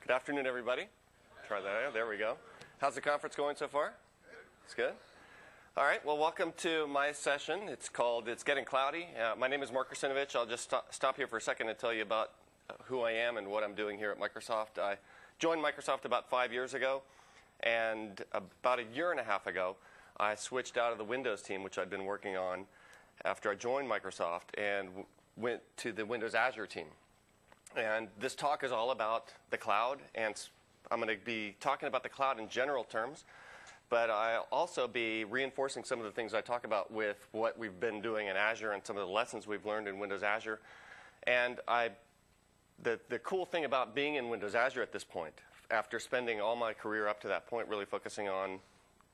Good afternoon, everybody. Try that out. There we go. How's the conference going so far? It's good. All right. Well, welcome to my session. It's called It's Getting Cloudy. My name is Mark Krasinovich. I'll just stop here for a second and tell you about who I am and what I'm doing here at Microsoft. I joined Microsoft about 5 years ago, and about a year and a half ago, I switched out of the Windows team, which I'd been working on after I joined Microsoft, and went to the Windows Azure team. And this talk is all about the cloud, and I'm going to be talking about the cloud in general terms, but I'll also be reinforcing some of the things I talk about with what we've been doing in Azure and some of the lessons we've learned in Windows Azure. And the cool thing about being in Windows Azure at this point, after spending all my career up to that point really focusing on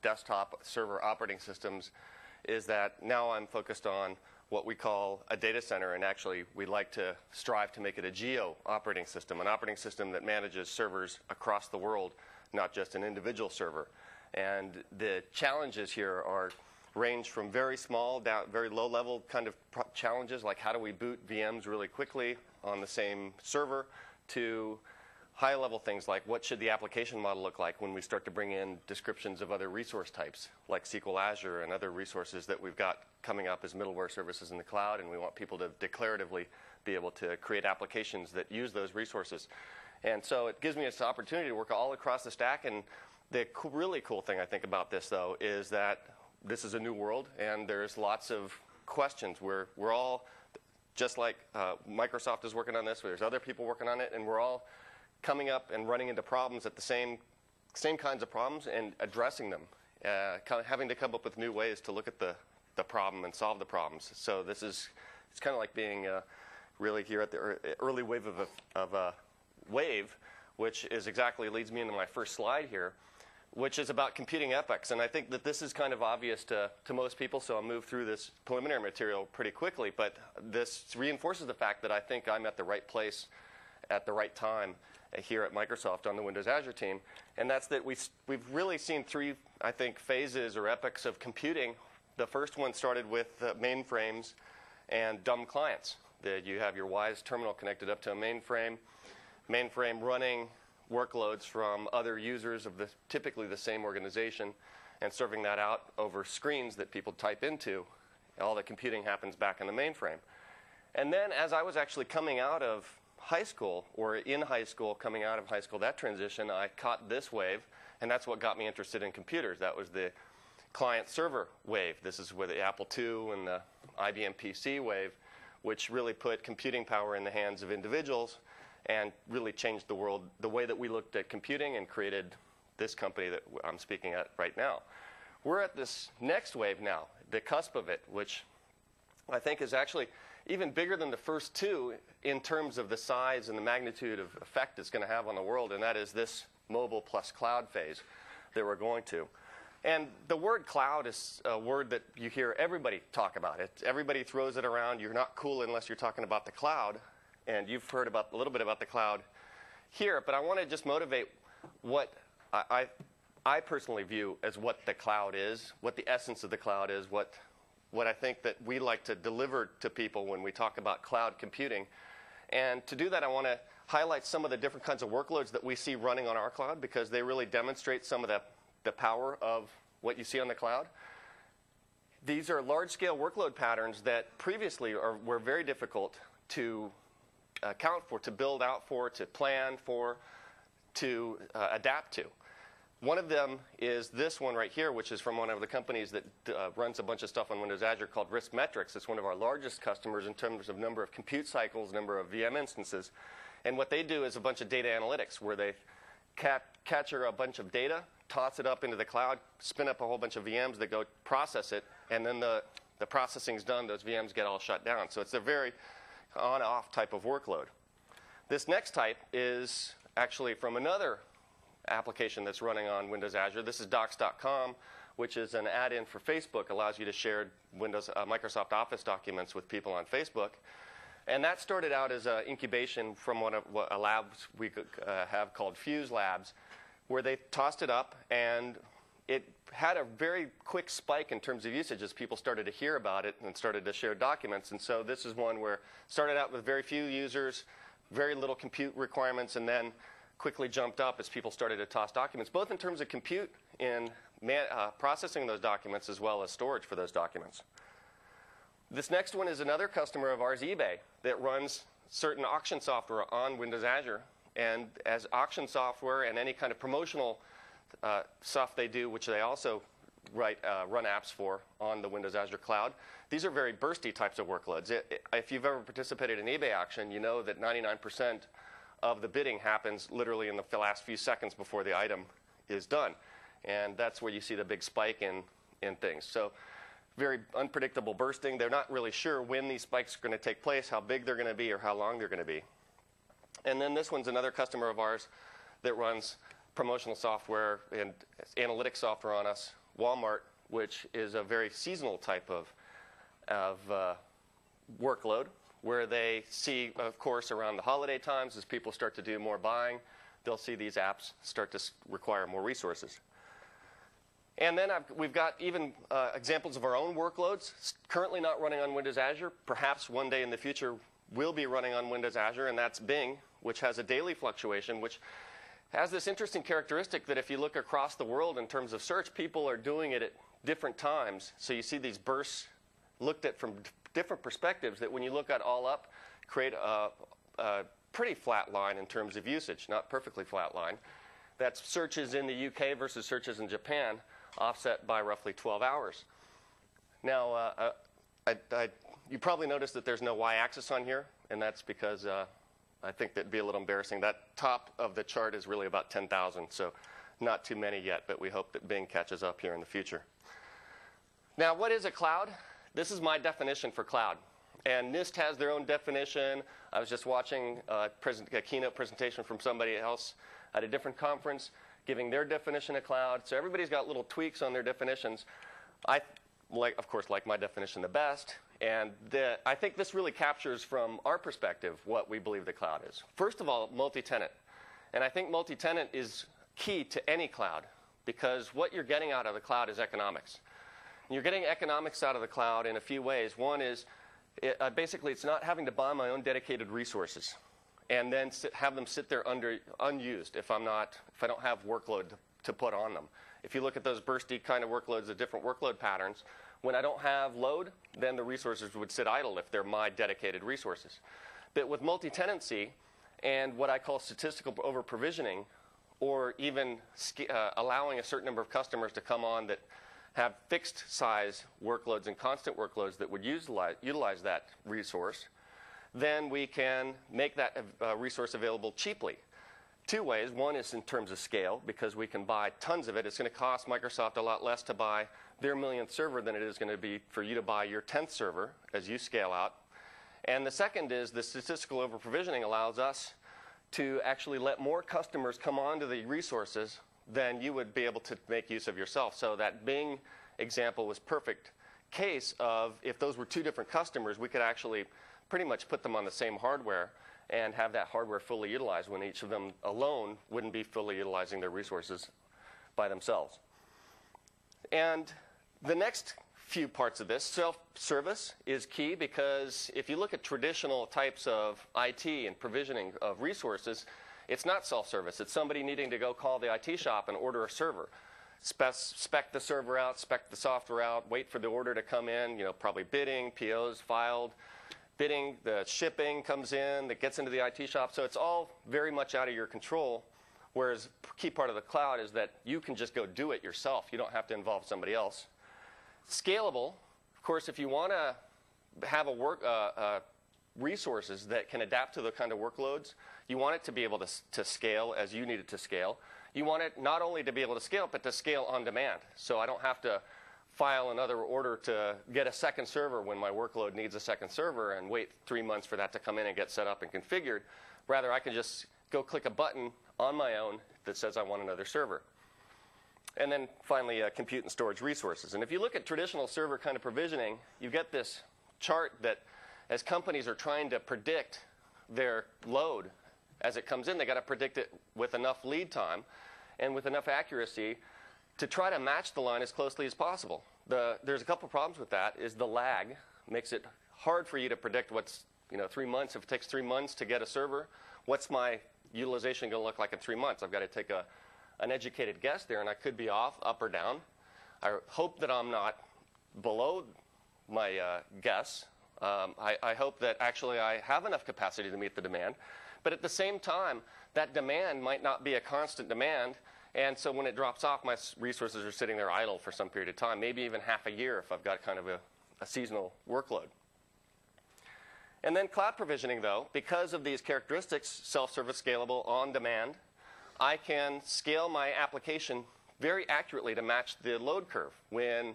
desktop server operating systems, is that now I'm focused on what we call a data center, and actually we like to strive to make it a geo operating system, an operating system that manages servers across the world, not just an individual server. And the challenges here range from very small down, very low level kind of challenges, like how do we boot VMs really quickly on the same server, to high level things like what should the application model look like when we start to bring in descriptions of other resource types like SQL Azure and other resources that we've got coming up as middleware services in the cloud, and we want people to declaratively be able to create applications that use those resources. And so it gives me this opportunity to work all across the stack. And the really cool thing I think about this, though, is that this is a new world, and there's lots of questions. We're all, just like Microsoft is working on this, there's other people working on it, and we're all coming up and running into problems at the same kinds of problems and addressing them, having to come up with new ways to look at the problem and solve the problems. So it's kind of like being really here at the early wave of a wave, which is exactly leads me into my first slide here, which is about computing epochs. And I think that this is kind of obvious to most people, so I'll move through this preliminary material pretty quickly. But this reinforces the fact that I think I'm at the right place at the right time here at Microsoft on the Windows Azure team. And that's that we've really seen three, I think, phases or epochs of computing. The first one started with mainframes and dumb clients. You have your WISE terminal connected up to a mainframe running workloads from other users of typically the same organization, and serving that out over screens that people type into. All the computing happens back in the mainframe. And then as I was actually coming out of high school, or in high school, coming out of high school, that transition, I caught this wave, and that's what got me interested in computers. That was the client-server wave. This is with the Apple II and the IBM PC wave, which really put computing power in the hands of individuals and really changed the world, the way that we looked at computing, and created this company that I'm speaking at right now. We're at this next wave now, the cusp of it, which I think is actually even bigger than the first two in terms of the size and the magnitude of effect it's going to have on the world, and that is this mobile plus cloud phase that we're going to. And the word cloud is a word that you hear everybody talk about. Everybody throws it around. You're not cool unless you're talking about the cloud. And you've heard a little bit about the cloud here. But I want to just motivate what I personally view as what the cloud is, what the essence of the cloud is, what I think that we like to deliver to people when we talk about cloud computing. And to do that, I want to highlight some of the different kinds of workloads that we see running on our cloud, because they really demonstrate some of the power of what you see on the cloud. These are large-scale workload patterns that previously were very difficult to account for, to build out for, to plan for, to adapt to. One of them is this one right here, which is from one of the companies that runs a bunch of stuff on Windows Azure called RiskMetrics. It's one of our largest customers in terms of number of compute cycles, number of VM instances. And what they do is a bunch of data analytics, where they capture a bunch of data, toss it up into the cloud, spin up a whole bunch of VMs that go process it, and then the processing's done, those VMs get all shut down. So it's a very on-off type of workload. This next type is actually from another application that's running on Windows Azure. This is docs.com, which is an add-in for Facebook, allows you to share Microsoft Office documents with people on Facebook. And that started out as an incubation from one of a labs we have called Fuse Labs, where they tossed it up, and it had a very quick spike in terms of usage as people started to hear about it and started to share documents. And so this is one where it started out with very few users, very little compute requirements, and then quickly jumped up as people started to toss documents, both in terms of compute and processing those documents as well as storage for those documents. This next one is another customer of ours, eBay, that runs certain auction software on Windows Azure. And as auction software and any kind of promotional stuff they do, which they also run apps for on the Windows Azure cloud, these are very bursty types of workloads. If you've ever participated in eBay auction, you know that 99% of the bidding happens literally in the last few seconds before the item is done. And that's where you see the big spike in things. So very unpredictable bursting. They're not really sure when these spikes are going to take place, how big they're going to be, or how long they're going to be. And then this one's another customer of ours that runs promotional software and analytics software on us, Walmart, which is a very seasonal type of workload, where they see, of course, around the holiday times, as people start to do more buying, they'll see these apps start to require more resources. And then we've got even examples of our own workloads, currently not running on Windows Azure. Perhaps one day in the future will be running on Windows Azure, and that's Bing, which has a daily fluctuation, which has this interesting characteristic that if you look across the world in terms of search, people are doing it at different times. So you see these bursts looked at from different perspectives that when you look at all up, create a pretty flat line in terms of usage, not perfectly flat line. That's searches in the UK versus searches in Japan, offset by roughly 12 hours. Now, you probably noticed that there's no y-axis on here, and that's because I think that'd be a little embarrassing. That top of the chart is really about 10,000, so not too many yet, but we hope that Bing catches up here in the future. Now, what is a cloud? This is my definition for cloud. And NIST has their own definition. I was just watching a keynote presentation from somebody else at a different conference giving their definition of cloud. So everybody's got little tweaks on their definitions. I, of course, like my definition the best. And I think this really captures from our perspective what we believe the cloud is. First of all, multi-tenant. And I think multi-tenant is key to any cloud because what you're getting out of the cloud is economics. And you're getting economics out of the cloud in a few ways. One is basically it's not having to buy my own dedicated resources and then have them sit there unused if I don't have workload to put on them. If you look at those bursty kind of workloads, the different workload patterns, when I don't have load, then the resources would sit idle if they're my dedicated resources. But with multi-tenancy and what I call statistical over-provisioning, or even allowing a certain number of customers to come on that have fixed size workloads and constant workloads that would utilize that resource, then we can make that resource available cheaply. Two ways. One is in terms of scale, because we can buy tons of it. It's going to cost Microsoft a lot less to buy their millionth server than it is going to be for you to buy your 10th server as you scale out. And the second is the statistical over-provisioning allows us to actually let more customers come onto the resources than you would be able to make use of yourself. So that Bing example was perfect case of if those were two different customers, we could actually pretty much put them on the same hardware and have that hardware fully utilized when each of them alone wouldn't be fully utilizing their resources by themselves. And the next few parts of this, self-service is key because if you look at traditional types of IT and provisioning of resources, it's not self-service. It's somebody needing to go call the IT shop and order a server. Spec the server out, spec the software out, wait for the order to come in, probably bidding, POs filed. Bidding, the shipping comes in, that gets into the IT shop. So it's all very much out of your control, whereas a key part of the cloud is that you can just go do it yourself. You don't have to involve somebody else. Scalable, of course, if you want to have resources that can adapt to the kind of workloads, you want it to be able to scale as you need it to scale. You want it not only to be able to scale, but to scale on demand. So I don't have to file another order to get a second server when my workload needs a second server and wait 3 months for that to come in and get set up and configured. Rather, I can just go click a button on my own that says I want another server. And then finally, compute and storage resources. And if you look at traditional server kind of provisioning, you get this chart that as companies are trying to predict their load as it comes in, they got to predict it with enough lead time and with enough accuracy to try to match the line as closely as possible. There's a couple problems with that. Is the lag makes it hard for you to predict what's 3 months. If it takes 3 months to get a server, what's my utilization going to look like in 3 months? I've got to take an educated guess there, and I could be off, up or down. I hope that I'm not below my guess. I hope that actually I have enough capacity to meet the demand. But at the same time, that demand might not be a constant demand. And so when it drops off, my resources are sitting there idle for some period of time, maybe even half a year if I've got kind of a seasonal workload. And then cloud provisioning, though, because of these characteristics, self-service, scalable, on demand, I can scale my application very accurately to match the load curve. When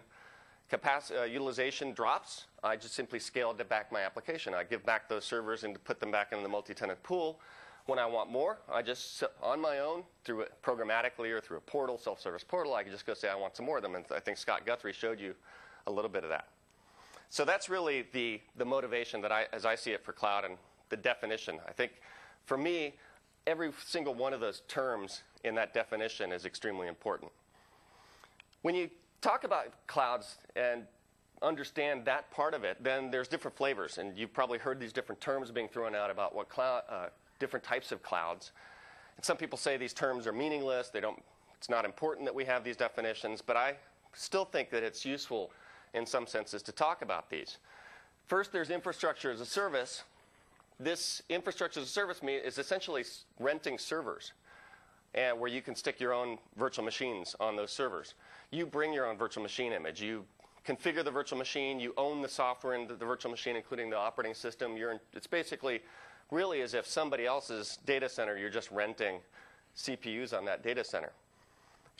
utilization drops, I just simply scale back my application. I give back those servers and put them back in the multi-tenant pool. When I want more, I just, on my own, through it programmatically or through a portal, self-service portal, I can just go say I want some more of them. And I think Scott Guthrie showed you a little bit of that. So that's really the motivation that as I see it for cloud and the definition. I think for me, every single one of those terms in that definition is extremely important. When you talk about clouds and understand that part of it, then there's different flavors. And you've probably heard these different terms being thrown out about what different types of clouds. And some people say these terms are meaningless. It's not important that we have these definitions. But I still think that it's useful in some senses to talk about these. First, there's infrastructure as a service. This infrastructure as a service is essentially renting servers, and where you can stick your own virtual machines on those servers. You bring your own virtual machine image. You configure the virtual machine. You own the software in the virtual machine, including the operating system. It's basically really as if somebody else's data center, you're just renting CPUs on that data center.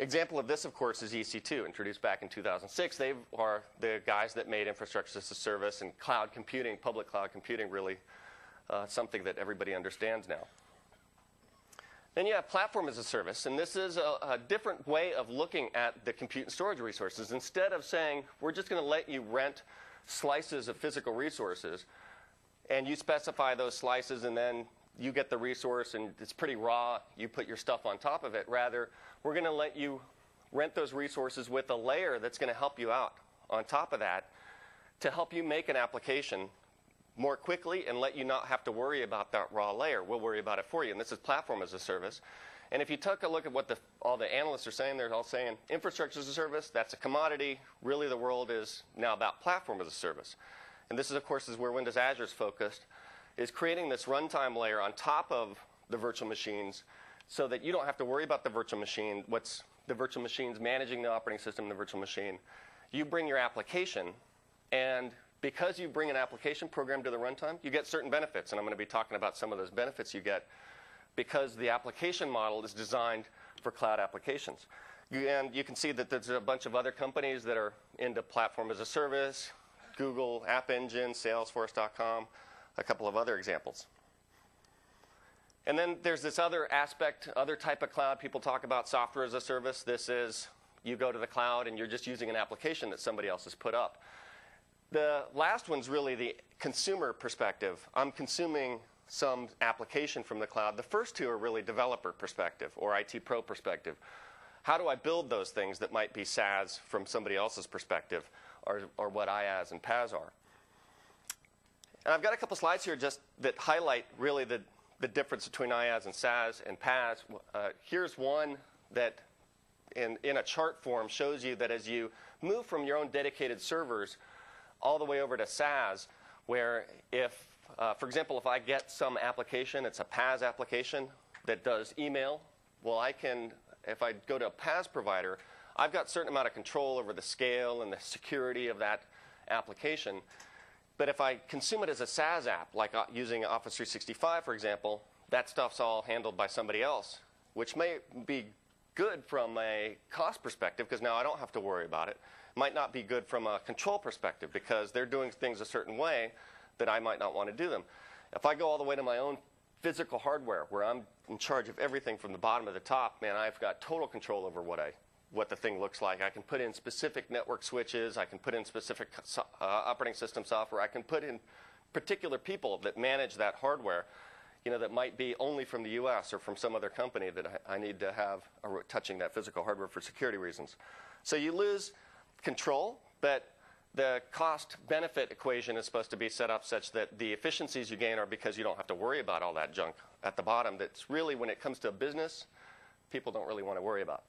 Example of this, of course, is EC2, introduced back in 2006. They are the guys that made infrastructure as a service and cloud computing, public cloud computing, really something that everybody understands now. Then you have platform as a service, and this is a different way of looking at the compute and storage resources. Instead of saying, we're just going to let you rent slices of physical resources, and you specify those slices, and then you get the resource, and it's pretty raw, you put your stuff on top of it. Rather, we're going to let you rent those resources with a layer that's going to help you out on top of that to help you make an application more quickly and let you not have to worry about that raw layer. We'll worry about it for you. And this is platform as a service. And if you took a look at what all the analysts are saying, they're all saying infrastructure as a service, that's a commodity. Really, the world is now about platform as a service. And this is, of course, is where Windows Azure is focused, is creating this runtime layer on top of the virtual machines so that you don't have to worry about the virtual machine, what's the virtual machines managing the operating system in the virtual machine. You bring your application, and because you bring an application program to the runtime, you get certain benefits. And I'm going to be talking about some of those benefits you get because the application model is designed for cloud applications. And you can see that there's a bunch of other companies that are into platform as a service, Google, App Engine, Salesforce.com, a couple of other examples. And then there's this other aspect, other type of cloud. People talk about software as a service. This is you go to the cloud and you're just using an application that somebody else has put up. The last one's really the consumer perspective. I'm consuming some application from the cloud. The first two are really developer perspective or IT pro perspective. How do I build those things that might be SaaS from somebody else's perspective or what IaaS and PaaS are? And I've got a couple slides here just that highlight really the difference between IaaS and SaaS and PaaS. Here's one that in a chart form shows you that as you move from your own dedicated servers all the way over to SaaS, where if, for example, if I get some application, it's a PaaS application that does email, well, if I go to a PaaS provider, I've got a certain amount of control over the scale and the security of that application. But if I consume it as a SaaS app, like using Office 365, for example, that stuff's all handled by somebody else, which may be good from a cost perspective, because now I don't have to worry about it. Might not be good from a control perspective, because they're doing things a certain way that I might not want to do them. If I go all the way to my own physical hardware, where I'm in charge of everything from the bottom to the top, man, I've got total control over what the thing looks like. I can put in specific network switches. I can put in specific operating system software. I can put in particular people that manage that hardware, that might be only from the US or from some other company that I need to have touching that physical hardware for security reasons. So you lose control, but the cost-benefit equation is supposed to be set up such that the efficiencies you gain are because you don't have to worry about all that junk at the bottom that's really, when it comes to a business, people don't really want to worry about.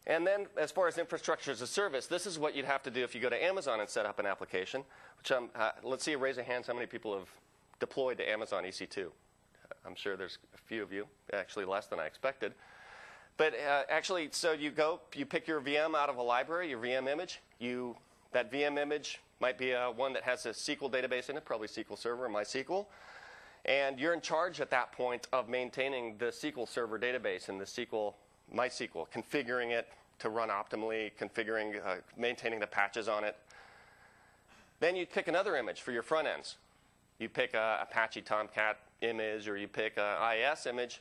And then as far as infrastructure as a service, this is what you'd have to do if you go to Amazon and set up an application. Which let's see, raise of hands, how many people have deployed to Amazon EC2? I'm sure there's a few of you, actually less than I expected. But actually, so you pick your VM out of a library, your VM image. That VM image might be one that has a SQL database in it, probably SQL Server or MySQL. And you're in charge at that point of maintaining the SQL Server database and the MySQL, configuring it to run optimally, maintaining the patches on it. Then you pick another image for your front ends. You pick a Apache Tomcat image, or you pick an IIS image,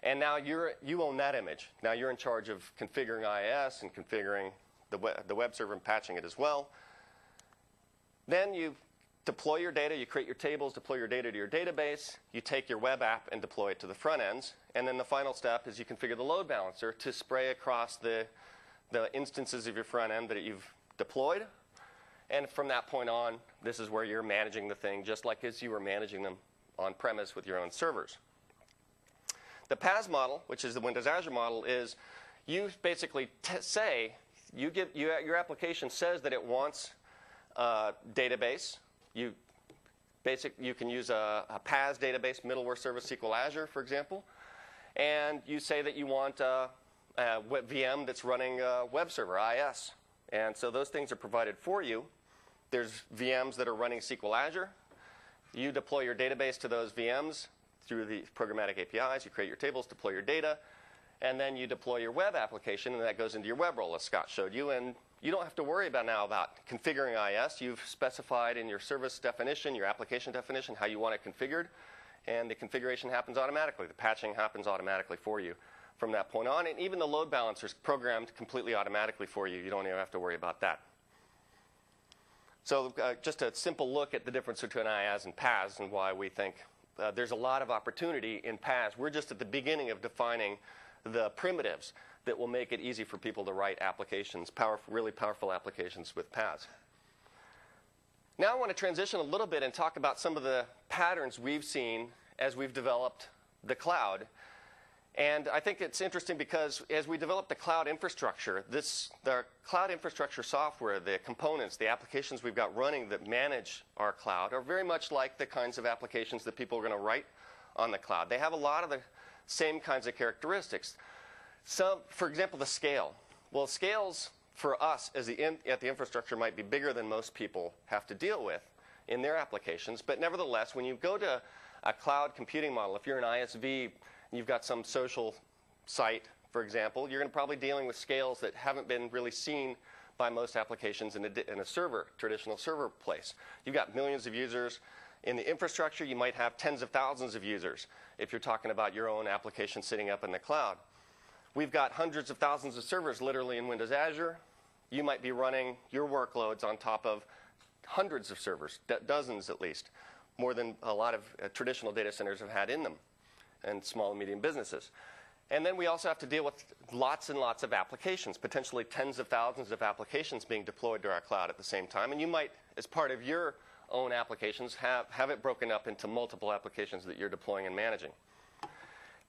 and now you own that image. Now you're in charge of configuring IIS and configuring the web server and patching it as well. Then you deploy your data, you create your tables, deploy your data to your database, you take your web app and deploy it to the front ends, and then the final step is you configure the load balancer to spray across the instances of your front end that you've deployed. And from that point on, this is where you're managing the thing just like as you were managing them on premise with your own servers. The PaaS model, which is the Windows Azure model, is you basically say, your application says that it wants a database. You can use a PaaS database, middleware service SQL Azure, for example. And you say that you want a VM that's running a web server, IIS. And so those things are provided for you. There's VMs that are running SQL Azure. You deploy your database to those VMs through the programmatic APIs. You create your tables, deploy your data. And then you deploy your web application, and that goes into your web role, as Scott showed you. And you don't have to worry about configuring IIS. You've specified in your service definition, your application definition, how you want it configured. And the configuration happens automatically. The patching happens automatically for you from that point on. And even the load balancer is programmed completely automatically for you. You don't even have to worry about that. So just a simple look at the difference between IaaS and PaaS and why we think there's a lot of opportunity in PaaS. We're just at the beginning of defining the primitives that will make it easy for people to write applications, really powerful applications with PaaS. Now I want to transition a little bit and talk about some of the patterns we've seen as we've developed the cloud. And I think it's interesting because as we develop the cloud infrastructure, the cloud infrastructure software, the components, the applications we've got running that manage our cloud are very much like the kinds of applications that people are going to write on the cloud. They have a lot of the same kinds of characteristics. For example, the scale. Well, scales for us at the infrastructure might be bigger than most people have to deal with in their applications. But nevertheless, when you go to a cloud computing model, if you're an ISV and you've got some social site, for example, you're going to probably dealing with scales that haven't been really seen by most applications in a traditional server place. You've got millions of users. In the infrastructure, you might have tens of thousands of users if you're talking about your own application sitting up in the cloud. We've got hundreds of thousands of servers literally in Windows Azure. You might be running your workloads on top of hundreds of servers, dozens at least, more than a lot of traditional data centers have had in them, and small and medium businesses. And then we also have to deal with lots and lots of applications, potentially tens of thousands of applications being deployed to our cloud at the same time. And you might, as part of your own applications, have it broken up into multiple applications that you're deploying and managing.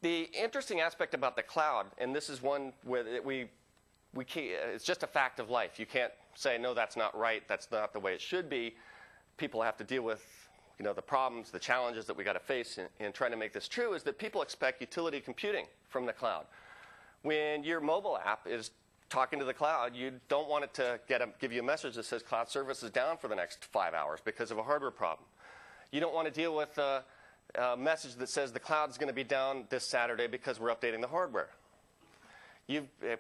The interesting aspect about the cloud, and this is one where it's just a fact of life. You can't say, no, that's not right, that's not the way it should be. People have to deal with the problems, the challenges that we got to face in trying to make this true, is that people expect utility computing from the cloud. When your mobile app is talking to the cloud, you don't want it to give you a message that says cloud service is down for the next 5 hours because of a hardware problem. You don't want to deal with a message that says the cloud is going to be down this Saturday because we're updating the hardware.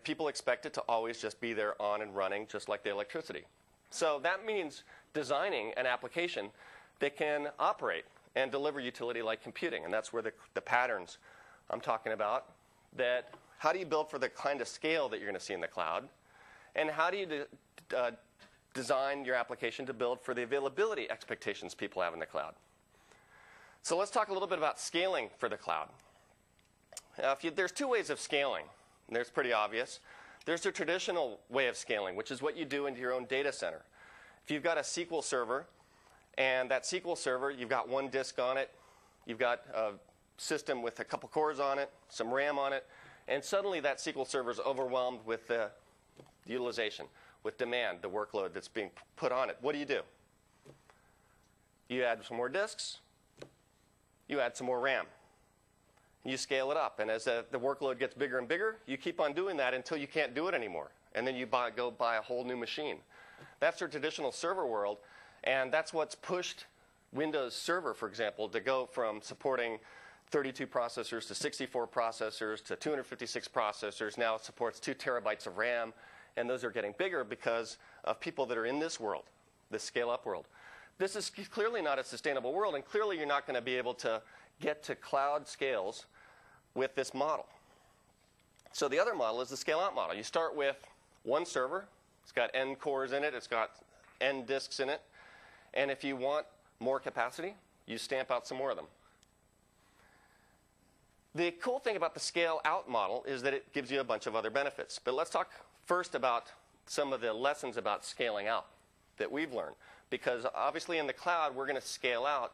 People expect it to always just be there on and running, just like the electricity. So that means designing an application that can operate and deliver utility-like computing. And that's where the patterns I'm talking about, that how do you build for the kind of scale that you're going to see in the cloud? And how do you design your application to build for the availability expectations people have in the cloud? So let's talk a little bit about scaling for the cloud. There's two ways of scaling. And there's pretty obvious. There's the traditional way of scaling, which is what you do into your own data center. if you've got a SQL server, and that SQL server, you've got one disk on it, you've got a system with a couple cores on it, some RAM on it, and suddenly that SQL server is overwhelmed with the utilization, with demand, the workload that's being put on it. What do? You add some more disks, you add some more RAM. You scale it up, and as the workload gets bigger and bigger, you keep on doing that until you can't do it anymore. And then you go buy a whole new machine. That's your traditional server world, and that's what's pushed Windows Server, for example, to go from supporting 32 processors to 64 processors to 256 processors. Now it supports 2 terabytes of RAM, and those are getting bigger because of people that are in this world, this scale-up world. This is clearly not a sustainable world, and clearly you're not going to be able to get to cloud scales with this model. So the other model is the scale-out model. You start with one server. It's got n cores in it. It's got n disks in it. And if you want more capacity, you stamp out some more of them. The cool thing about the scale-out model is that it gives you a bunch of other benefits. But let's talk first about some of the lessons about scaling out that we've learned. Because obviously in the cloud, we're going to scale out.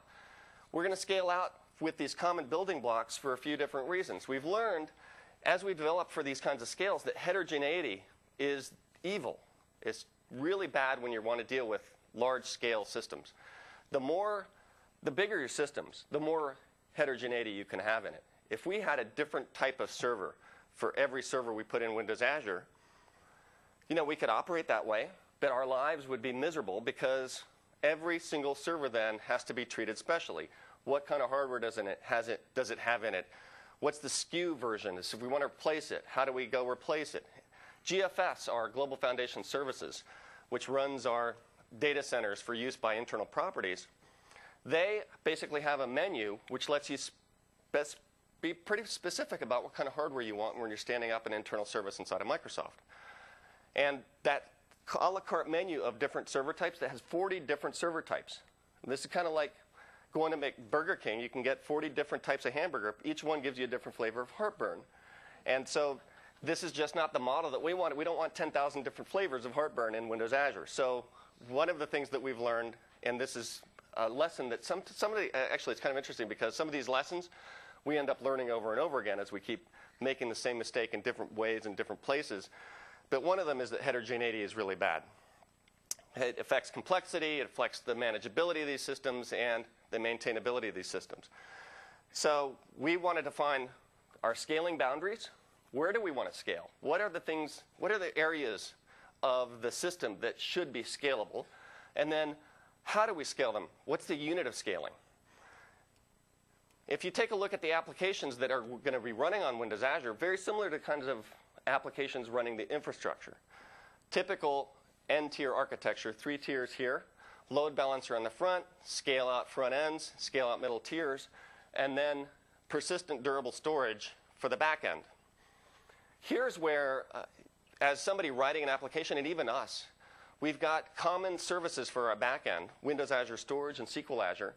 We're going to scale out with these common building blocks for a few different reasons. We've learned, as we develop for these kinds of scales, that heterogeneity is evil. It's really bad when you want to deal with large-scale systems. The bigger your systems, the more heterogeneity you can have in it. If we had a different type of server for every server we put in Windows Azure, we could operate that way, but our lives would be miserable because every single server then has to be treated specially. What kind of hardware does it have in it? What's the SKU version? So if we want to replace it, how do we go replace it? GFS, our Global Foundation Services, which runs our data centers for use by internal properties, they basically have a menu which lets you be pretty specific about what kind of hardware you want when you're standing up an internal service inside of Microsoft. And that a la carte menu of different server types that has 40 different server types. And this is kind of like going to make Burger King. You can get 40 different types of hamburger. Each one gives you a different flavor of heartburn. And so this is just not the model that we want. We don't want 10,000 different flavors of heartburn in Windows Azure. So one of the things that we've learned, and this is a lesson that actually it's kind of interesting because some of these lessons we end up learning over and over again as we keep making the same mistake in different ways in different places. But one of them is that heterogeneity is really bad. It affects complexity, it affects the manageability of these systems, and the maintainability of these systems. So we wanted to find our scaling boundaries. Where do we want to scale? What are the areas of the system that should be scalable? And then how do we scale them? What's the unit of scaling? If you take a look at the applications that are going to be running on Windows Azure, very similar to kinds of applications running the infrastructure. Typical N-tier architecture, 3 tiers here, load balancer on the front, scale out front ends, scale out middle tiers, and then persistent durable storage for the back end. Here's where, as somebody writing an application, and even us, we've got common services for our back end, Windows Azure Storage and SQL Azure,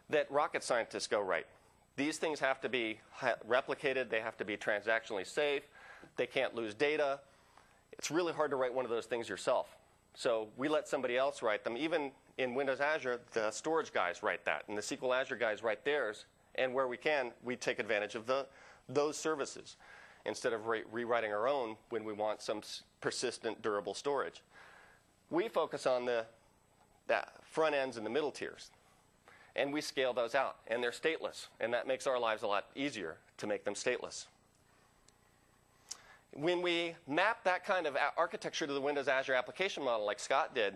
that rocket scientists go write. These things have to be replicated. They have to be transactionally safe. They can't lose data. It's really hard to write one of those things yourself. So we let somebody else write them. Even in Windows Azure, the storage guys write that, and the SQL Azure guys write theirs. And where we can, we take advantage of those services instead of rewriting our own when we want some persistent, durable storage. We focus on the front ends and the middle tiers. And we scale those out. And they're stateless. And that makes our lives a lot easier to make them stateless. When we map that kind of architecture to the Windows Azure application model like Scott did,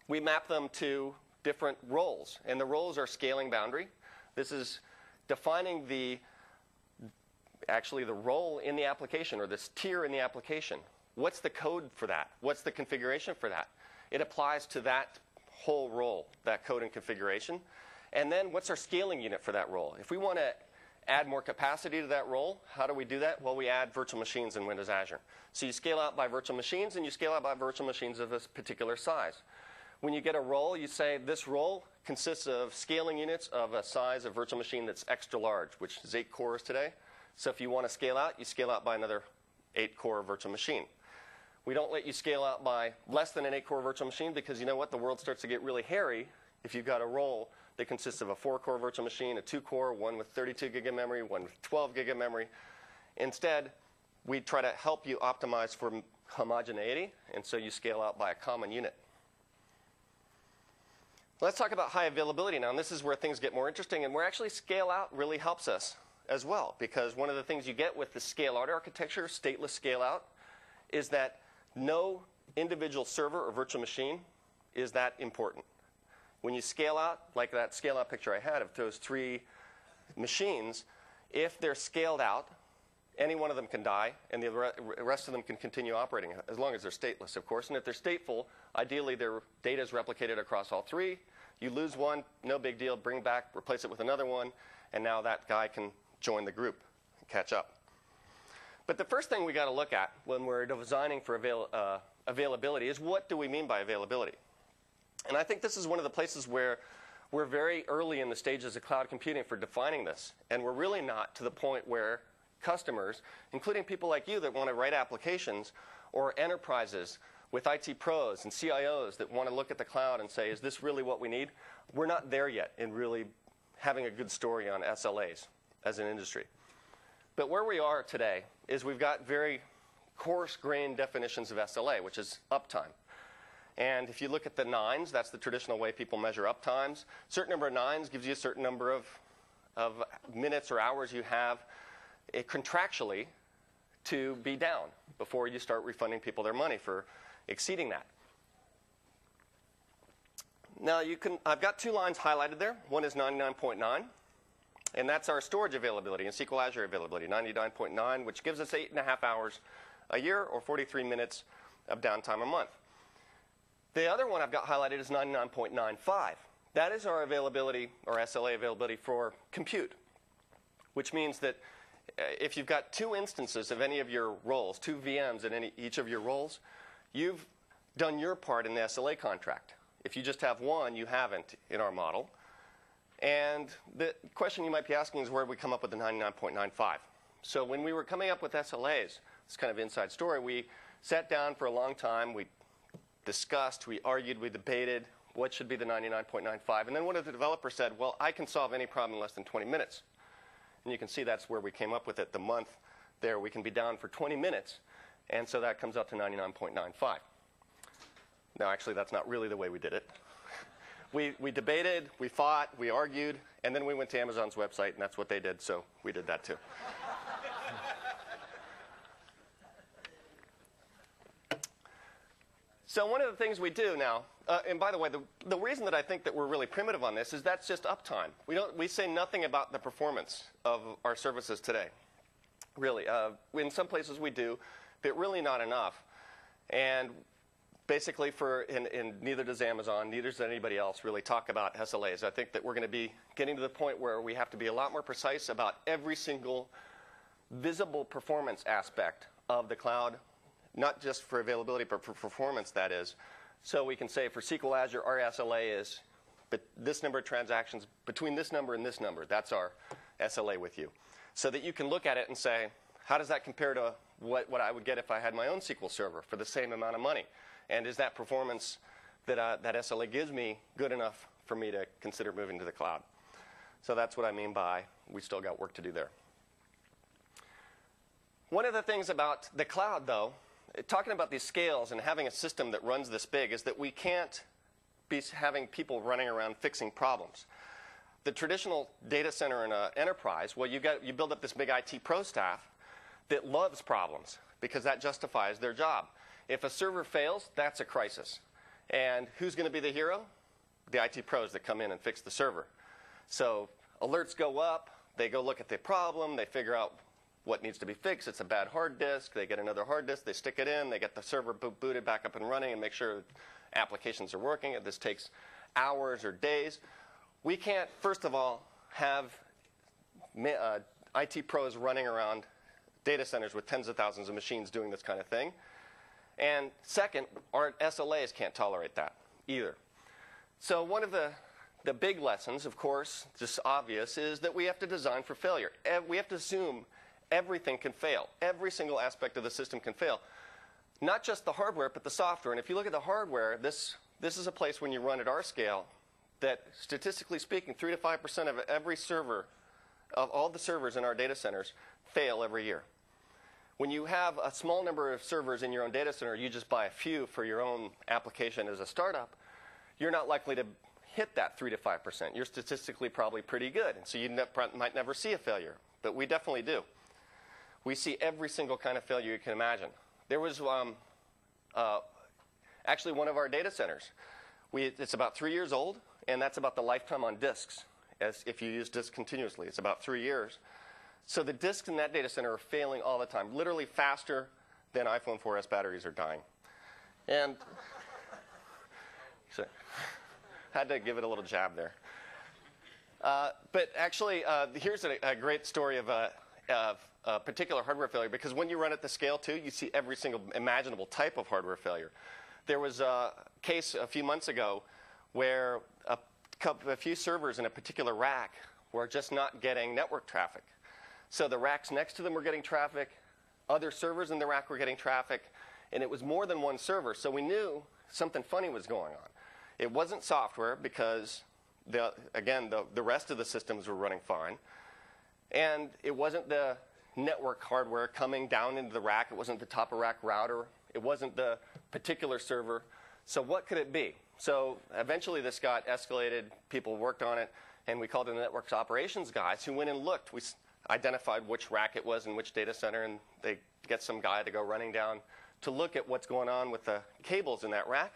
we map them to different roles. And the roles are scaling boundary. This is defining the role in the application, or this tier in the application. What's the code for that? What's the configuration for that? It applies to that whole role, that code and configuration. And then what's our scaling unit for that role? If we want to add more capacity to that role, how do we do that? Well, we add virtual machines in Windows Azure. So you scale out by virtual machines, and you scale out by virtual machines of a particular size. When you get a role, you say this role consists of scaling units of a size of virtual machine that's extra large, which is 8 cores today. So if you want to scale out, you scale out by another 8-core virtual machine. We don't let you scale out by less than an 8-core virtual machine because you know what? The world starts to get really hairy if you've got a role that consists of a 4-core virtual machine, a 2-core, one with 32 gig of memory, one with 12 gig of memory. Instead, we try to help you optimize for homogeneity, and so you scale out by a common unit. Let's talk about high availability now, and this is where things get more interesting, and where actually scale out really helps us as well, because one of the things you get with the scale out architecture, stateless scale out, is that no individual server or virtual machine is that important. When you scale out, like that scale out picture I had of those 3 machines, if they're scaled out, any one of them can die, and the rest of them can continue operating, as long as they're stateless, of course. And if they're stateful, ideally their data is replicated across all 3. You lose one, no big deal, bring back, replace it with another one, and now that guy can join the group and catch up. But the first thing we got to look at when we're designing for availability is, what do we mean by availability? And I think this is one of the places where we're very early in the stages of cloud computing for defining this. And we're really not to the point where customers, including people like you that want to write applications, or enterprises with IT pros and CIOs that want to look at the cloud and say, is this really what we need? We're not there yet in really having a good story on SLAs as an industry. But where we are today is we've got very coarse-grained definitions of SLA, which is uptime. And if you look at the 9s, that's the traditional way people measure uptimes. A certain number of 9s gives you a certain number of minutes or hours you have contractually to be down before you start refunding people their money for exceeding that. Now, I've got 2 lines highlighted there. One is 99.9, and that's our storage availability and SQL Azure availability, 99.9, which gives us 8.5 hours a year, or 43 minutes of downtime a month. The other one I've got highlighted is 99.95. That is our availability, or SLA availability, for compute, which means that if you've got 2 instances of any of your roles, 2 VMs in each of your roles, you've done your part in the SLA contract. If you just have one, you haven't in our model. And the question you might be asking is, where did we come up with the 99.95? So when we were coming up with SLAs, it's kind of an inside story, we sat down for a long time, we discussed, we argued, we debated what should be the 99.95. And then one of the developers said, well, I can solve any problem in less than 20 minutes. And you can see that's where we came up with it. The month there, we can be down for 20 minutes. And so that comes up to 99.95. Now, actually, that's not really the way we did it. We debated, we fought, we argued, and then we went to Amazon's website, and that's what they did, so we did that too. So one of the things we do now, and by the way, the reason that I think that we're really primitive on this is that's just uptime. We say nothing about the performance of our services today, really. In some places we do, but really not enough. And basically, and neither does Amazon, neither does anybody else really talk about SLAs. I think that we're going to be getting to the point where we have to be a lot more precise about every single visible performance aspect of the cloud, not just for availability, but for performance, that is. So we can say for SQL Azure, our SLA is this number of transactions between this number and this number. That's our SLA with you. So that you can look at it and say, how does that compare to what I would get if I had my own SQL server for the same amount of money? And is that performance that that SLA gives me good enough for me to consider moving to the cloud? So that's what I mean by we still got work to do there. One of the things about the cloud, though, talking about these scales and having a system that runs this big, is that we can't be having people running around fixing problems. The traditional data center in an enterprise, well, you build up this big IT pro staff that loves problems because that justifies their job. If a server fails, that's a crisis. And who's going to be the hero? The IT pros that come in and fix the server. So alerts go up, they go look at the problem, they figure out what needs to be fixed. It's a bad hard disk. They get another hard disk. They stick it in. They get the server booted back up and running and make sure applications are working. This takes hours or days. We can't, first of all, have IT pros running around data centers with tens of thousands of machines doing this kind of thing. And second, our SLAs can't tolerate that either. So one of the big lessons, of course, just obvious, is that we have to design for failure. We have to assume everything can fail. Every single aspect of the system can fail. not just the hardware, but the software. And if you look at the hardware, this is a place when you run at our scale that, statistically speaking, 3 to 5% of every server, of all the servers in our data centers, fail every year. When you have a small number of servers in your own data center, you just buy a few for your own application as a startup, you're not likely to hit that 3 to 5%. You're statistically probably pretty good, and so you might never see a failure. But we definitely do. We see every single kind of failure you can imagine. There was actually one of our data centers. It's about 3 years old, and that's about the lifetime on disks. As if you use disks continuously, it's about 3 years. So the disks in that data center are failing all the time, literally faster than iPhone 4S batteries are dying. And so, had to give it a little jab there. But actually, here's a great story of a particular hardware failure, because when you run at the scale too, you see every single imaginable type of hardware failure. There was a case a few months ago where a few servers in a particular rack were just not getting network traffic. So the racks next to them were getting traffic, other servers in the rack were getting traffic, and it was more than one server. So we knew something funny was going on. It wasn't software, because again, the rest of the systems were running fine. And it wasn't the network hardware coming down into the rack. It wasn't the top of rack router. It wasn't the particular server. So what could it be? So eventually this got escalated. People worked on it, and we called in the network's operations guys who went and looked. We identified which rack it was in which data center, and they get some guy to go running down to look at what's going on with the cables in that rack.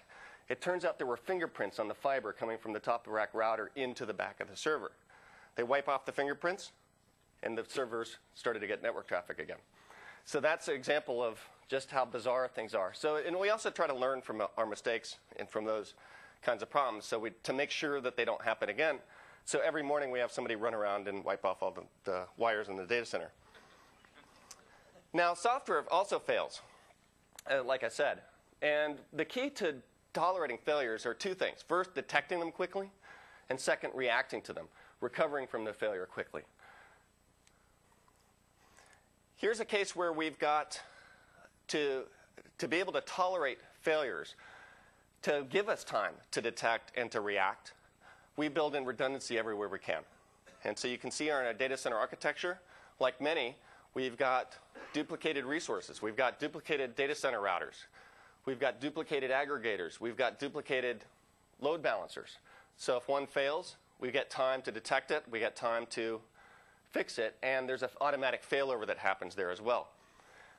It turns out there were fingerprints on the fiber coming from the top of rack router into the back of the server. They wipe off the fingerprints, and the servers started to get network traffic again. So that's an example of just how bizarre things are. So, and we also try to learn from our mistakes and from those kinds of problems, so to make sure that they don't happen again. So every morning we have somebody run around and wipe off all the wires in the data center. Now, software also fails, like I said. And the key to tolerating failures are two things. First, detecting them quickly, and second, reacting to them, recovering from the failure quickly. Here's a case where we've got to be able to tolerate failures, to give us time to detect and to react. We build in redundancy everywhere we can. And so you can see in our data center architecture, like many, we've got duplicated resources. We've got duplicated data center routers. We've got duplicated aggregators. We've got duplicated load balancers. So if one fails, we get time to detect it. We get time to fix it. And there's an automatic failover that happens there as well.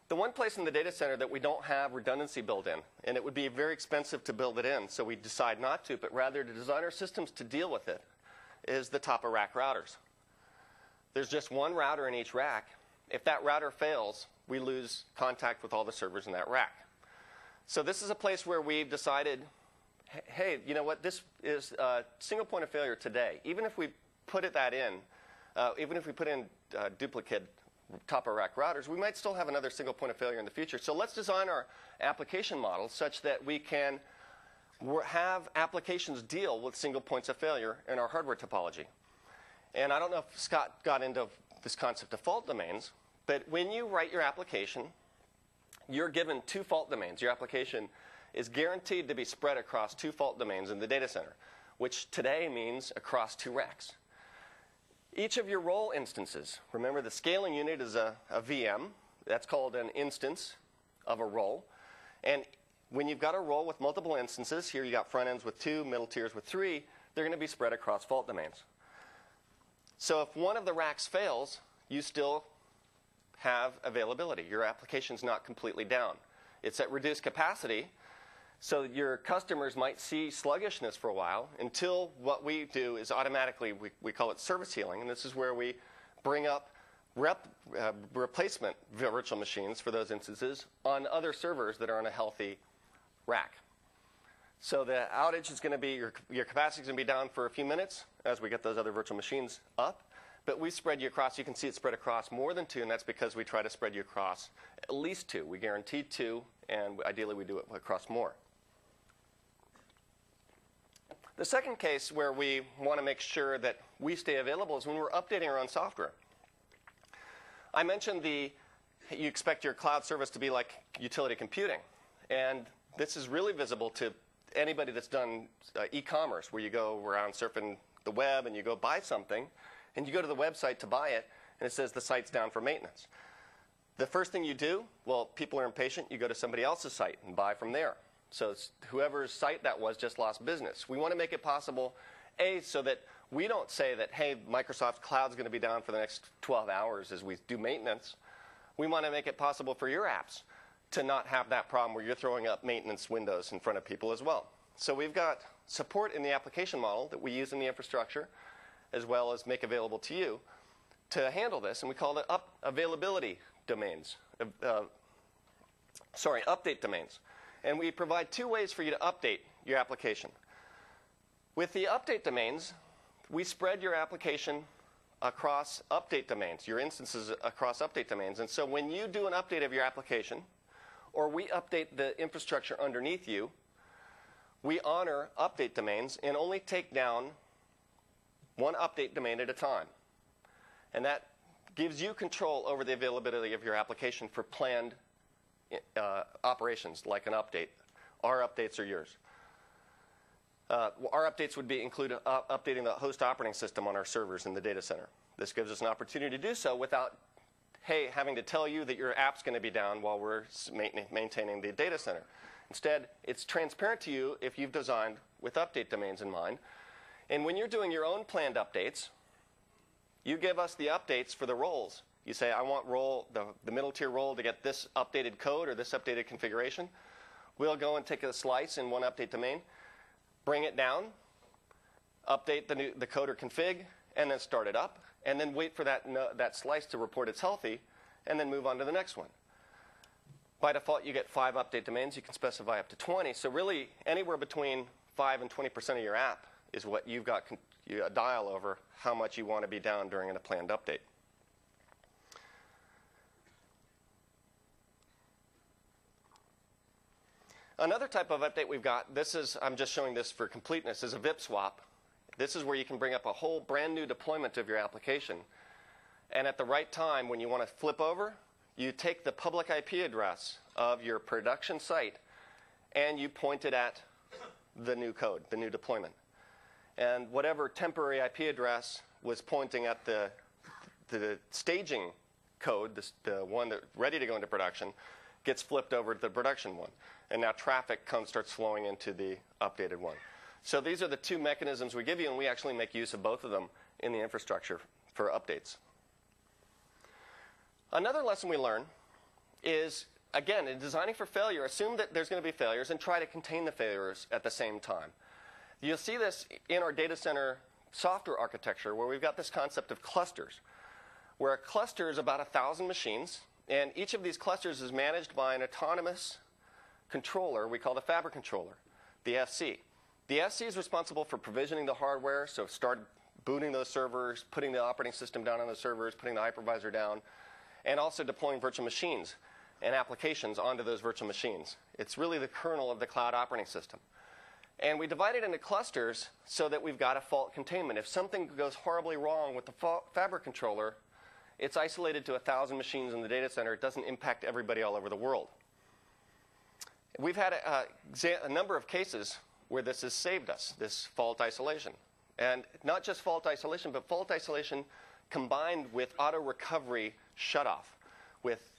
The one place in the data center that we don't have redundancy built in, and it would be very expensive to build it in, so we decide not to, but rather to design our systems to deal with it, is the top of rack routers. There's just one router in each rack. If that router fails, we lose contact with all the servers in that rack. So this is a place where we've decided, hey, you know what, this is a single point of failure today. Even if we put that in, even if we put in duplicate top of rack routers, we might still have another single point of failure in the future. So let's design our application model such that we can have applications deal with single points of failure in our hardware topology. And I don't know if Scott got into this concept of fault domains, but when you write your application, you're given 2 fault domains. Your application is guaranteed to be spread across 2 fault domains in the data center, which today means across 2 racks. Each of your role instances, remember the scaling unit is a VM. That's called an instance of a role. And when you've got a role with multiple instances, here you got front ends with 2, middle tiers with 3, they're going to be spread across fault domains. So if one of the racks fails, you still have availability. Your application's not completely down. It's at reduced capacity, so your customers might see sluggishness for a while until what we do is automatically, we call it service healing, and this is where we bring up replacement virtual machines for those instances on other servers that are on a healthy rack. So the outage is going to be, your capacity is going to be down for a few minutes as we get those other virtual machines up. But we spread you across. You can see it spread across more than 2, and that's because we try to spread you across at least 2. We guarantee 2, and ideally we do it across more. The second case where we want to make sure that we stay available is when we're updating our own software. I mentioned you expect your cloud service to be like utility computing. And this is really visible to anybody that's done e-commerce, where you go around surfing the web and you go buy something, and you go to the website to buy it, and it says the site's down for maintenance. The first thing you do, well, people are impatient. You go to somebody else's site and buy from there. So whoever's site that was just lost business. We want to make it possible, A, so that we don't say that, hey, Microsoft Cloud's going to be down for the next 12 hours as we do maintenance. We want to make it possible for your apps to not have that problem where you're throwing up maintenance windows in front of people as well. So we've got support in the application model that we use in the infrastructure, as well as make available to you to handle this, and we call it availability domains. Update domains. And we provide two ways for you to update your application. With the update domains, we spread your application across update domains, your instances across update domains. And so when you do an update of your application, or we update the infrastructure underneath you, we honor update domains and only take down one update domain at a time. And that gives you control over the availability of your application for planned operations, like an update. Our updates are yours. Our updates would include updating the host operating system on our servers in the data center. This gives us an opportunity to do so without, hey, having to tell you that your app's going to be down while we're maintaining the data center. Instead, it's transparent to you if you've designed with update domains in mind. And when you're doing your own planned updates, you give us the updates for the roles. You say, I want the middle tier role to get this updated code or this updated configuration. We'll go and take a slice in one update domain, bring it down, update the code or config, and then start it up, and then wait for that slice to report it's healthy, and then move on to the next one. By default, you get 5 update domains. You can specify up to 20. So really, anywhere between 5 and 20% of your app is what you've got a dial over how much you want to be down during a planned update. Another type of update we've got, I'm just showing this for completeness, is a VIP swap. This is where you can bring up a whole brand new deployment of your application. And at the right time, when you want to flip over, you take the public IP address of your production site and you point it at the new code, the new deployment. And whatever temporary IP address was pointing at the staging code, the one that's ready to go into production, gets flipped over to the production one. And now traffic starts flowing into the updated one. So these are the two mechanisms we give you, and we actually make use of both of them in the infrastructure for updates. Another lesson we learn is, again, in designing for failure, assume that there's going to be failures and try to contain the failures at the same time. You'll see this in our data center software architecture, where we've got this concept of clusters, where a cluster is about 1,000 machines, and each of these clusters is managed by an autonomous controller we call the fabric controller, the FC. The FC is responsible for provisioning the hardware, so start booting those servers, putting the operating system down on the servers, putting the hypervisor down, and also deploying virtual machines and applications onto those virtual machines. It's really the kernel of the cloud operating system. And we divide it into clusters so that we've got a fault containment. If something goes horribly wrong with the fabric controller, it's isolated to 1,000 machines in the data center. It doesn't impact everybody all over the world. We've had a number of cases where this has saved us, this fault isolation. And not just fault isolation, but fault isolation combined with auto recovery shutoff, with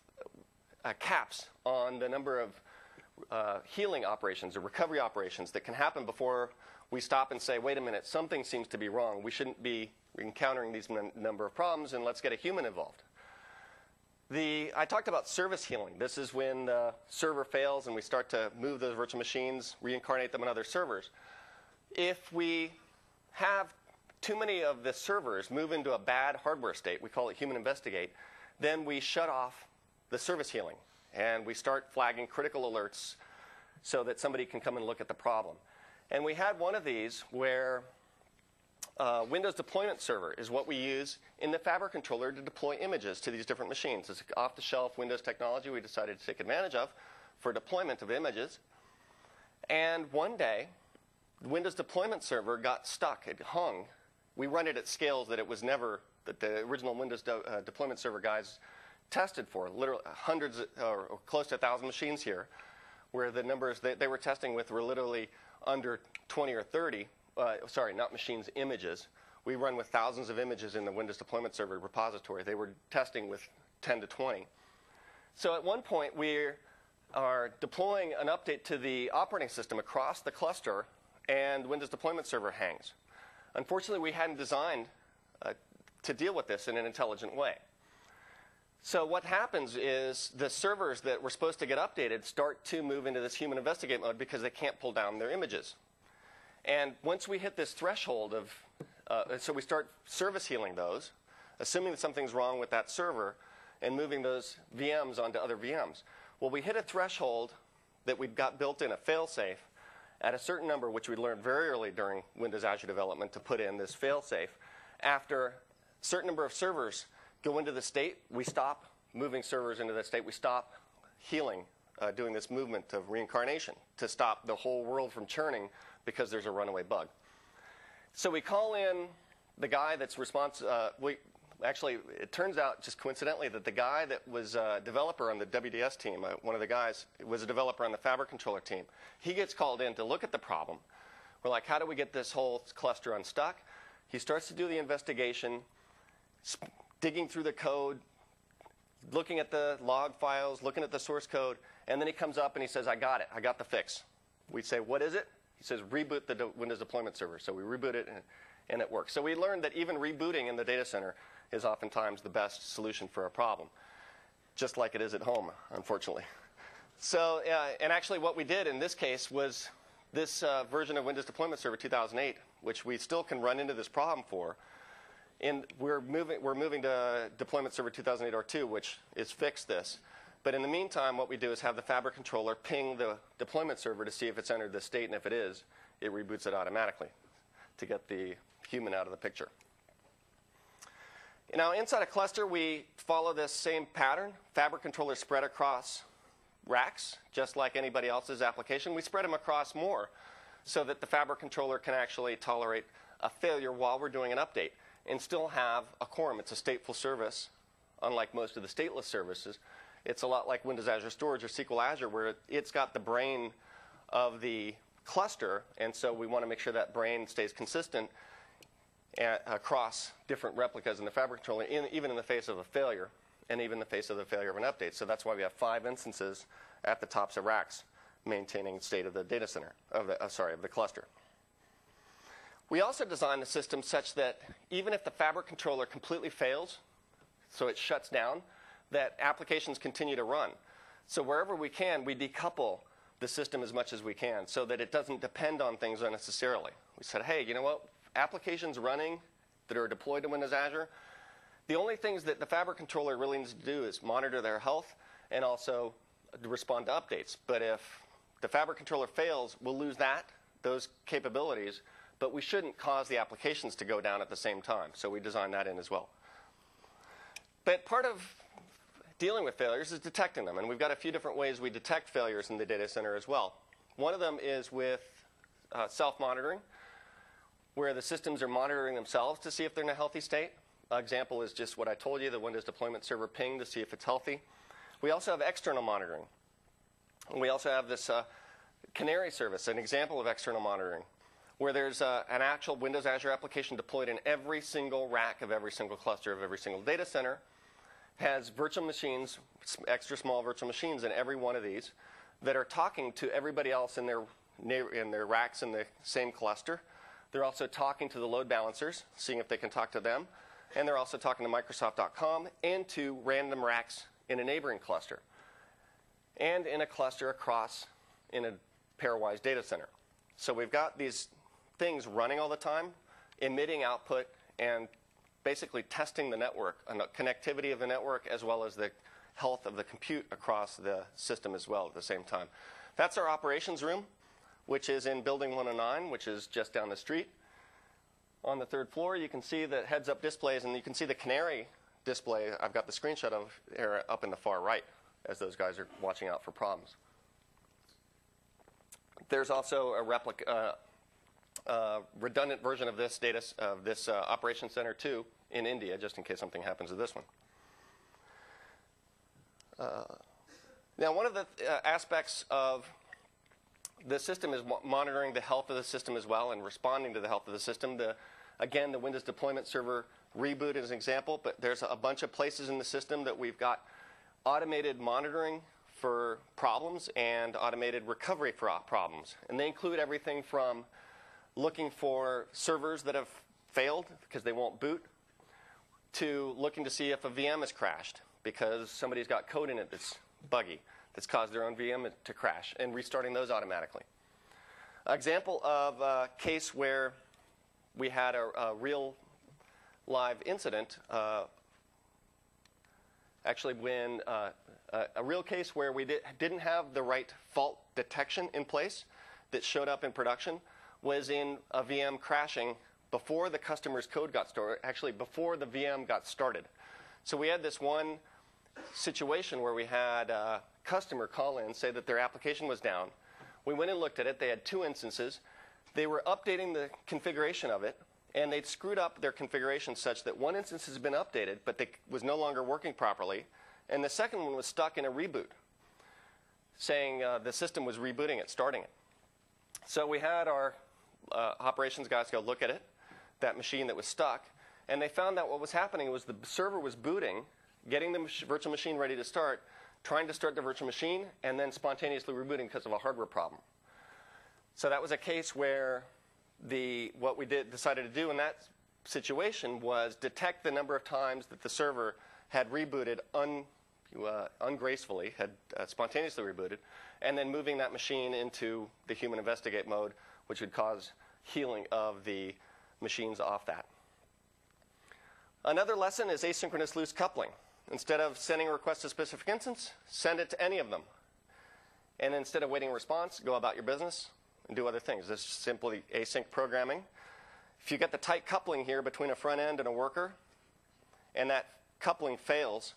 caps on the number of healing operations or recovery operations that can happen before we stop and say, wait a minute, something seems to be wrong. We shouldn't be encountering these number of problems, and let's get a human involved. I talked about service healing. This is when the server fails and we start to move those virtual machines, reincarnate them on other servers. If we have too many of the servers move into a bad hardware state, we call it human investigate, then we shut off the service healing. And we start flagging critical alerts so that somebody can come and look at the problem. And we had one of these where Windows deployment server is what we use in the fabric controller to deploy images to these different machines. It's off-the-shelf Windows technology we decided to take advantage of for deployment of images. And one day, the Windows deployment server got stuck. It hung. We run it at scales that it was never, that the original Windows deployment server guys tested for, literally hundreds or close to 1,000 machines here. where the numbers they were testing with were literally under 20 or 30. Sorry, not machines, images. We run with thousands of images in the Windows Deployment Server repository. They were testing with 10 to 20. So at one point, we are deploying an update to the operating system across the cluster, and Windows Deployment Server hangs. Unfortunately, we hadn't designed to deal with this in an intelligent way. So what happens is the servers that were supposed to get updated start to move into this human investigate mode because they can't pull down their images. And once we hit this threshold of, so we start service healing those, assuming that something's wrong with that server, and moving those VMs onto other VMs. Well, we hit a threshold that we've got built in, a fail-safe, at a certain number, which we learned very early during Windows Azure development to put in this fail-safe. After a certain number of servers go into the state, we stop moving servers into that state. We stop healing, doing this movement of reincarnation to stop the whole world from churning because there's a runaway bug. So we call in the guy that's responsible. Actually, it turns out, just coincidentally, that the guy that was a developer on the WDS team, one of the guys, was a developer on the Fabric Controller team. He gets called in to look at the problem. We're like, how do we get this whole cluster unstuck? He starts to do the investigation, digging through the code, looking at the log files, looking at the source code, and then he comes up and he says, I got it. I got the fix. We say, what is it? He says, reboot the Windows Deployment Server. So we reboot it, and it works. So we learned that even rebooting in the data center is oftentimes the best solution for a problem, just like it is at home, unfortunately. So, and actually what we did in this case was this version of Windows Deployment Server 2008, which we still can run into this problem for. And we're moving to Deployment Server 2008 R2, which is fixed this. But in the meantime, what we do is have the Fabric Controller ping the deployment server to see if it's entered the state, and if it is, it reboots it automatically to get the human out of the picture. Now, inside a cluster, we follow this same pattern. Fabric controllers spread across racks, just like anybody else's application. We spread them across more so that the Fabric controller can actually tolerate a failure while we're doing an update and still have a quorum. It's a stateful service, unlike most of the stateless services. It's a lot like Windows Azure Storage or SQL Azure, where it's got the brain of the cluster, and so we want to make sure that brain stays consistent across different replicas in the Fabric controller, even in the face of a failure, and even in the face of the failure of an update. So that's why we have 5 instances at the tops of racks maintaining state of the data center, of the cluster. We also designed the system such that even if the Fabric controller completely fails, so it shuts down, that applications continue to run. So wherever we can, we decouple the system as much as we can so that it doesn't depend on things unnecessarily. We said, hey, you know what? Applications running that are deployed to Windows Azure, the only things that the Fabric controller really needs to do is monitor their health and also respond to updates. But if the Fabric controller fails, we'll lose those capabilities, but we shouldn't cause the applications to go down at the same time. So we designed that in as well. But part of dealing with failures is detecting them. And we've got a few different ways we detect failures in the data center as well. One of them is with self-monitoring, where the systems are monitoring themselves to see if they're in a healthy state. An example is just what I told you, the Windows Deployment Server ping to see if it's healthy. We also have external monitoring. And we also have this Canary service, an example of external monitoring, where there's an actual Windows Azure application deployed in every single rack of every single cluster of every single data center, has virtual machines, extra small virtual machines in every one of these that are talking to everybody else in their racks in the same cluster. They're also talking to the load balancers, seeing if they can talk to them. And they're also talking to Microsoft.com and to random racks in a neighboring cluster. And in a cluster across in a pairwise data center. So we've got these things running all the time, emitting output, and basically testing the network, and the connectivity of the network, as well as the health of the compute across the system as well at the same time. That's our operations room, which is in Building 109, which is just down the street. On the 3rd floor, you can see the heads-up displays, and you can see the Canary display. I've got the screenshot of up in the far right as those guys are watching out for problems. There's also a replica, redundant version of this Operations Center 2 in India, just in case something happens to this one. Now, one of the aspects of the system is monitoring the health of the system as well and responding to the health of the system. Again, the Windows Deployment Server reboot is an example, but there's a bunch of places in the system that we've got automated monitoring for problems and automated recovery for problems. And they include everything from looking for servers that have failed because they won't boot, to looking to see if a VM has crashed because somebody's got code in it that's buggy, that's caused their own VM to crash, and restarting those automatically. An example of a case where we had a real live incident, actually when a real case where we didn't have the right fault detection in place that showed up in production was in a VM crashing before the customer's code got started, actually before the VM got started. So we had this one situation where we had a customer call in, say that their application was down. We went and looked at it. They had 2 instances. They were updating the configuration of it, and they'd screwed up their configuration such that one instance has been updated, but it was no longer working properly, and the second one was stuck in a reboot, saying the system was rebooting it, starting it. So we had our operations guys go look at it, that machine that was stuck, and they found that what was happening was the server was booting, getting the virtual machine ready to start, trying to start the virtual machine, and then spontaneously rebooting because of a hardware problem. So that was a case where what we decided to do in that situation was detect the number of times that the server had rebooted ungracefully, had spontaneously rebooted, and then moving that machine into the human investigate mode, which would cause healing of the machines off that. Another lesson is asynchronous loose coupling. Instead of sending a request to a specific instance, send it to any of them. And instead of waiting a response, go about your business and do other things. This is simply async programming. If you get the tight coupling here between a front end and a worker, and that coupling fails,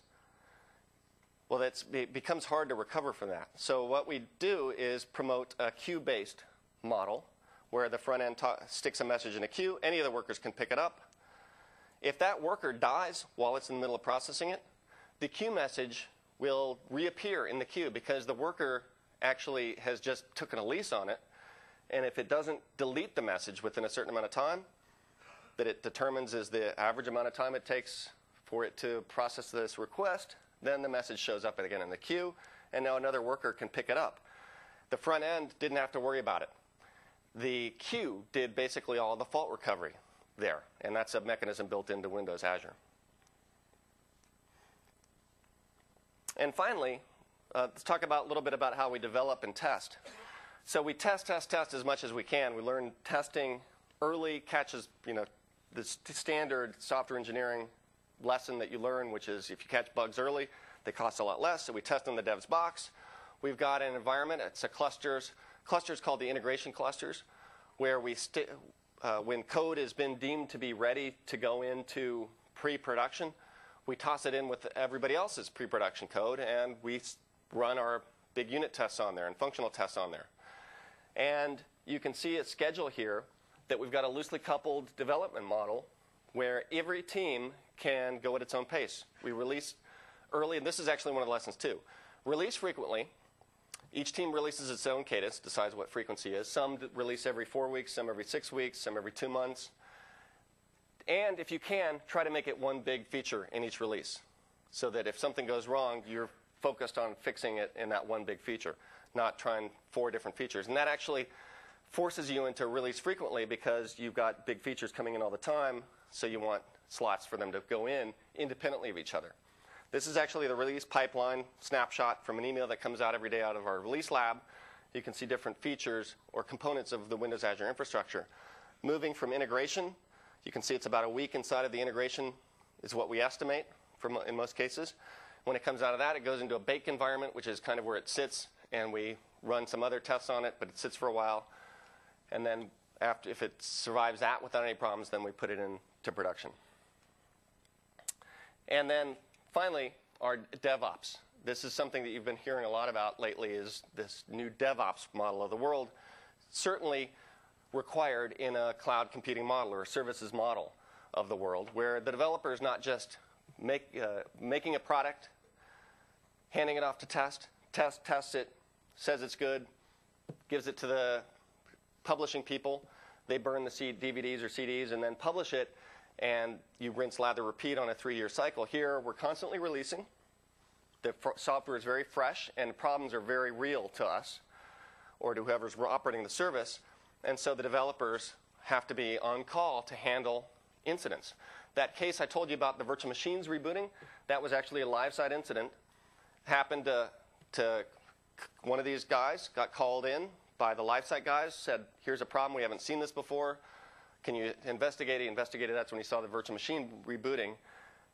well, it becomes hard to recover from that. So what we do is promote a queue-based model where the front end sticks a message in a queue. Any of the workers can pick it up. If that worker dies while it's in the middle of processing it, the queue message will reappear in the queue because the worker actually has just taken a lease on it. And if it doesn't delete the message within a certain amount of time that it determines is the average amount of time it takes for it to process this request, then the message shows up again in the queue, and now another worker can pick it up. The front end didn't have to worry about it. The queue did basically all the fault recovery there, and that's a mechanism built into Windows Azure. And finally, let's talk a little bit about how we develop and test. So we test as much as we can. We learn testing early catches, the standard software engineering lesson that you learn, which is if you catch bugs early, they cost a lot less. So we test in the dev's box. We've got an environment. It's a clusters called the integration clusters, where when code has been deemed to be ready to go into pre-production, we toss it in with everybody else's pre-production code, and we run our big unit tests on there and functional tests on there. And you can see a schedule here that we've got a loosely coupled development model where every team can go at its own pace. We release early, and this is actually one of the lessons too. Release frequently. Each team releases its own cadence, decides what frequency is. Some release every 4 weeks, some every 6 weeks, some every 2 months. And if you can, try to make it one big feature in each release so that if something goes wrong, you're focused on fixing it in that one big feature, not trying 4 different features. And that actually forces you into release frequently because you've got big features coming in all the time, so you want slots for them to go in independently of each other. This is actually the release pipeline snapshot from an email that comes out every day out of our release lab. You can see different features or components of the Windows Azure infrastructure. Moving from integration, you can see it's about a week inside of the integration is what we estimate in most cases. When it comes out of that, it goes into a bake environment, which is kind of where it sits, and we run some other tests on it, but it sits for a while. And then if it survives that without any problems, then we put it into production. And then finally, our DevOps. This is something that you've been hearing a lot about lately, is this new DevOps model of the world, certainly required in a cloud computing model or a services model of the world, where the developer is not just making a product, handing it off to test, tests it, says it's good, gives it to the publishing people. They burn the DVDs or CDs and then publish it, and you rinse, lather, repeat on a 3-year cycle. Here, we're constantly releasing. The software is very fresh, and problems are very real to us or to whoever's operating the service. And so the developers have to be on call to handle incidents. That case I told you about, the virtual machines rebooting, that was actually a live site incident. Happened to one of these guys, got called in by the live site guys, said, here's a problem, we haven't seen this before. Can you investigate it? He investigated. That's when he saw the virtual machine rebooting,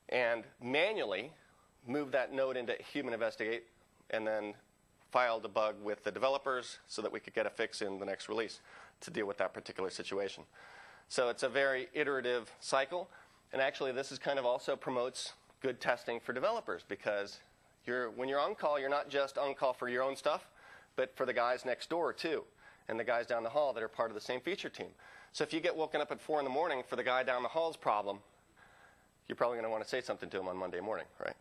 and manually moved that node into human investigate, and then filed a bug with the developers so that we could get a fix in the next release to deal with that particular situation. So it's a very iterative cycle, and actually this is kind of also promotes good testing for developers, because when you're on call, you're not just on call for your own stuff, but for the guys next door too, and the guys down the hall that are part of the same feature team. So if you get woken up at 4 in the morning for the guy down the hall's problem, you're probably going to want to say something to him on Monday morning, right?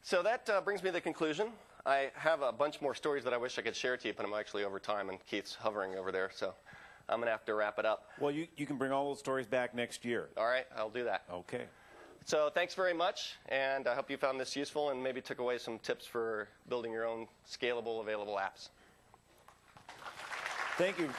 So that brings me to the conclusion. I have a bunch more stories that I wish I could share to you, but I'm actually over time, and Keith's hovering over there, so I'm going to have to wrap it up. Well, you can bring all those stories back next year. All right, I'll do that. Okay. So thanks very much, and I hope you found this useful and maybe took away some tips for building your own scalable, available apps. Thank you.